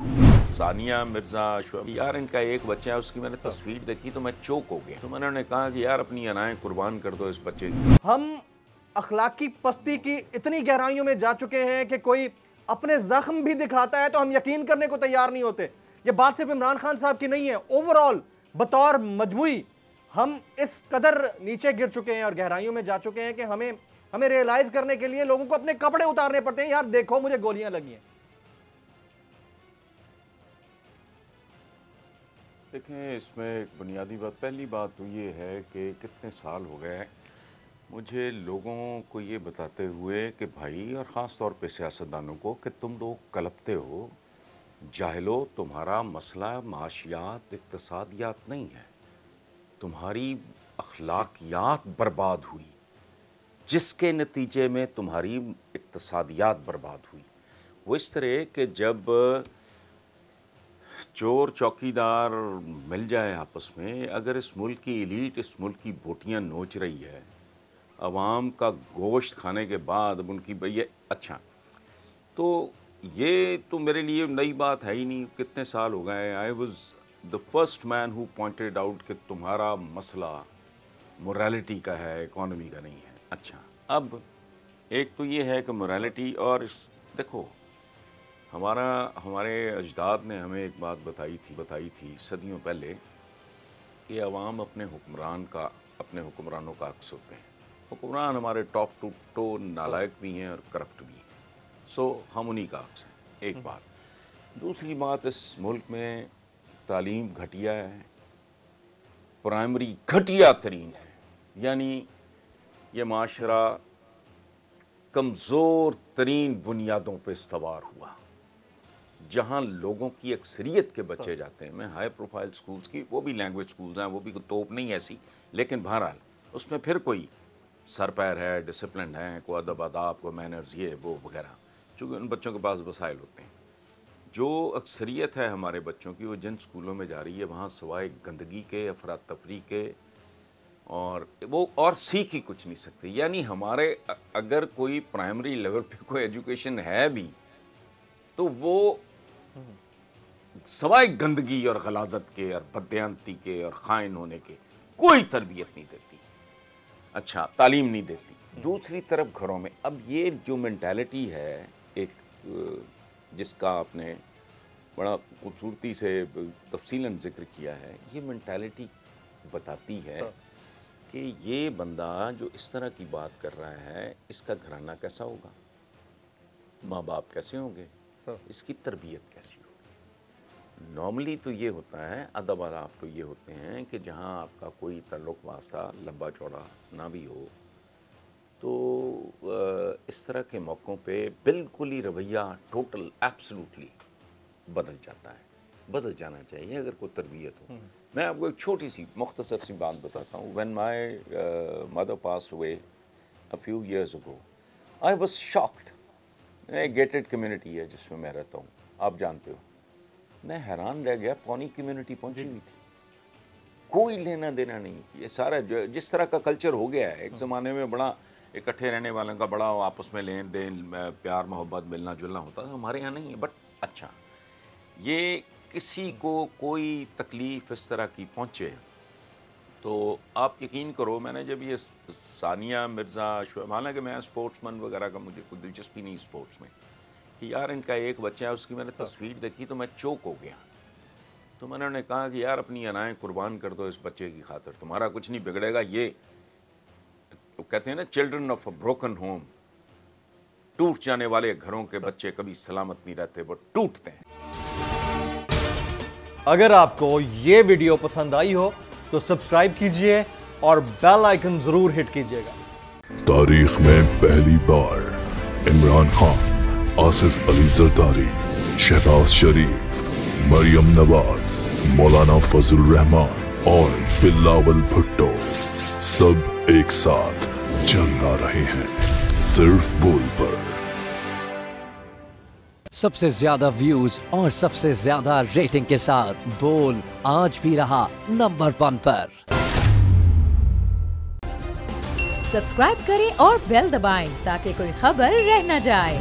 सानिया मिर्ज़ा शुएब, यार इनका एक बच्चा है, उसकी मैंने तस्वीर देखी तो मैं चौंक हो गया। तो मैंने उन्हें कहा कि यार अपनी अनाएं कुर्बान कर दो इस बच्चे की। हम अखलाकी पस्ती की इतनी गहराइयों में जा चुके हैं कि कोई अपने जख्म भी दिखाता है तो हम यकीन करने को तैयार नहीं होते। ये बात सिर्फ इमरान खान साहब की नहीं है, ओवरऑल बतौर मजमूई हम इस कदर नीचे गिर चुके हैं और गहराइयों में जा चुके हैं कि हमें रियलाइज करने के लिए लोगों को अपने कपड़े उतारने पड़ते हैं। यार देखो मुझे गोलियां लगी हैं। देखें, इसमें एक बुनियादी बात, पहली बात तो ये है कि कितने साल हो गए मुझे लोगों को ये बताते हुए कि भाई, और ख़ास तौर पे सियासतदानों को, कि तुम लोग कलपते हो, जाहिलो, तुम्हारा मसला माशियात इक्तसादियात नहीं है, तुम्हारी अखलाकियात बर्बाद हुई, जिसके नतीजे में तुम्हारी इक्तसादियात बर्बाद हुई। वो इस तरह कि जब चोर चौकीदार मिल जाए आपस में, अगर इस मुल्क की एलीट इस मुल्क की बोटियां नोच रही है, अवाम का गोश्त खाने के बाद अब उनकी ये अच्छा, तो ये तो मेरे लिए नई बात है ही नहीं। कितने साल हो गए, I was the first man who pointed out कि तुम्हारा मसला मोरालिटी का है, इकॉनमी का नहीं है। अच्छा, अब एक तो ये है कि मोरालिटी, और देखो हमारे अजदाद ने हमें एक बात बताई थी सदियों पहले कि अवाम अपने हुक्मरानों का अक्स होते हैं। हुक्मरान हमारे टॉप टू टो नालायक भी हैं और करप्ट भी हैं, सो हम उन्हीं का अक्स हैं। एक बात। दूसरी बात, इस मुल्क में तालीम घटिया है, प्राइमरी घटिया तरीन है, यानी ये माशरा कमज़ोर तरीन बुनियादों पर इस्तवार हुआ। जहाँ लोगों की अक्सरियत के बच्चे जाते हैं, मैं हाई प्रोफाइल स्कूल्स की, वो भी लैंग्वेज स्कूल्स हैं, वो भी कोई तोप नहीं ऐसी, लेकिन बहरहाल उसमें फिर कोई सर पैर है, डिसिप्लिन है, कोई अदब आदाब, कोई मैनर्स, ये वो वगैरह, चूँकि उन बच्चों के पास वसाइल होते हैं। जो अक्सरियत है हमारे बच्चों की, वो जिन स्कूलों में जा रही है, वहाँ सवाए गंदगी के, अफरा तफरी के, और वो और सीख ही कुछ नहीं सकते। यानी हमारे अगर कोई प्राइमरी लेवल पे कोई एजुकेशन है भी, तो वो सवाए गंदगी और गलाजत के और बदयांती के और खाइन होने के कोई तरबियत नहीं देती, अच्छा तालीम नहीं देती। दूसरी तरफ घरों में अब ये जो मेंटालिटी है, एक जिसका आपने बड़ा खूबसूरती से तफसीलन जिक्र किया है, ये मेंटालिटी बताती है कि ये बंदा जो इस तरह की बात कर रहा है, इसका घराना कैसा होगा, माँ बाप कैसे होंगे, इसकी तरबियत कैसी होगी। नॉर्मली तो ये होता है, अदब आदाब तो ये होते हैं कि जहाँ आपका कोई ताल्लुक वास्ता लंबा चौड़ा ना भी हो, तो इस तरह के मौक़ों पे बिल्कुल ही रवैया टोटल एब्सोल्युटली बदल जाता है, बदल जाना चाहिए अगर कोई तरबियत हो। मैं आपको एक छोटी सी मुख्तसर सी बात बताता हूँ। When my mother passed away a few years ago, I was shocked. एक गेटेड कम्युनिटी है जिसमें मैं रहता हूँ, आप जानते हो। मैं हैरान रह गया, पौनी कम्युनिटी पहुंची हुई थी, कोई लेना देना नहीं। ये सारा जिस तरह का कल्चर हो गया है, एक ज़माने में बड़ा इकट्ठे रहने वालों का बड़ा आपस में लेन देन, प्यार मोहब्बत, मिलना जुलना होता था, हमारे यहाँ नहीं है। बट अच्छा, ये किसी को कोई तकलीफ़ इस तरह की पहुँचे तो आप यकीन करो, मैंने जब ये सानिया मिर्ज़ा शुएब, हालांकि मैं स्पोर्ट्समैन वगैरह का मुझे कोई दिलचस्पी नहीं स्पोर्ट्स में, कि यार इनका एक बच्चा है, उसकी मैंने तस्वीर देखी तो मैं चौंक हो गया। तो मैंने उन्हें कहा कि यार अपनी अनाएं कुर्बान कर दो इस बच्चे की खातिर, तुम्हारा कुछ नहीं बिगड़ेगा। ये तो कहते हैं ना, children of a broken home, टूट जाने वाले घरों के बच्चे कभी सलामत नहीं रहते, वो टूटते हैं। अगर आपको ये वीडियो पसंद आई हो तो सब्सक्राइब कीजिए और बेल आइकन जरूर हिट कीजिएगा। तारीख में पहली बार इमरान खान, आसिफ अली जरदारी, शहबाज शरीफ, मरियम नवाज, मौलाना फजल रहमान और बिलावल भुट्टो सब एक साथ जलवा रहे हैं सिर्फ बोल पर। सबसे ज्यादा व्यूज और सबसे ज्यादा रेटिंग के साथ बोल आज भी रहा नंबर 1 पर। सब्सक्राइब करें और बेल दबाएं ताकि कोई खबर रह न जाए।